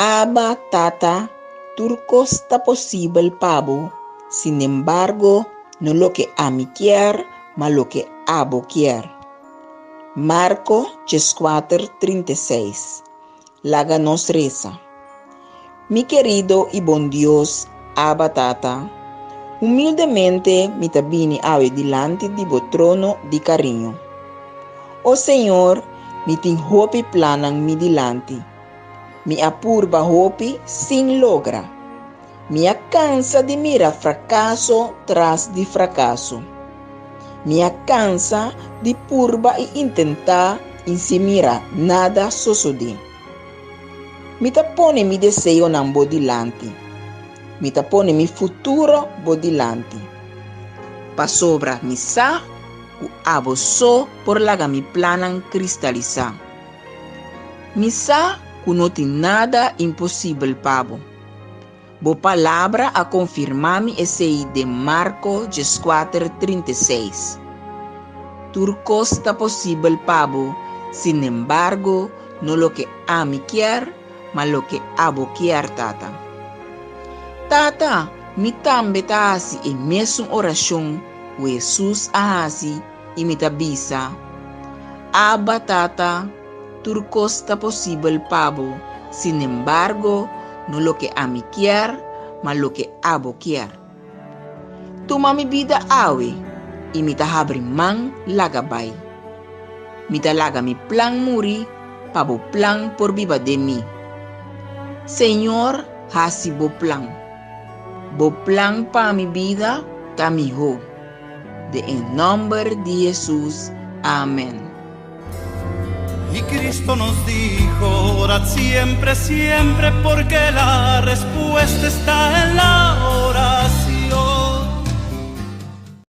Abba, Tata, turcosta posible pavo, sin embargo, no lo que a mí quier, mas lo que abo quier. Marco 4:36. Laga nos reza. Mi querido y buen Dios, Abba Tata, humildemente mi tabini ave delante di vo trono di cariño. Oh Señor, mi tin hopi planan mi delante. Mi apurba hopi sin logra. Mi cansa de mirar fracaso tras de fracaso. Mi cansa de purba e intentar en se mira nada sucede. Mi tapone mi deseo nan bo delante. Mi tapone mi futuro bo delante. Pa sobra mi sa, u abo so por laga mi planan cristalizar. Mi sa, ku no tem nada impossível pabo. Bo palavra a confirmar-me esse de Marco 4:36. Turcosta possível pabo, sin embargo, no lo que a mí quier, mas lo que abo quier, Tata. Tata, mi tambe ta asi e mesmo oração, o Jesus a asi e mi tabisa. Abba, Tata, turcosta possível pabo, sin embargo, no lo que a mí quier, mas lo que abo quier. Toma mi vida awe, y mi tahabri man lagabay. Mi talaga mi plan muri, pabo plan por viva de mí. Señor, hasi bo plan. Bo plan pa mi vida, ta mi ho. De en nombre de Jesús. Amén. Y Cristo nos dijo, orad siempre, siempre, porque la respuesta está en la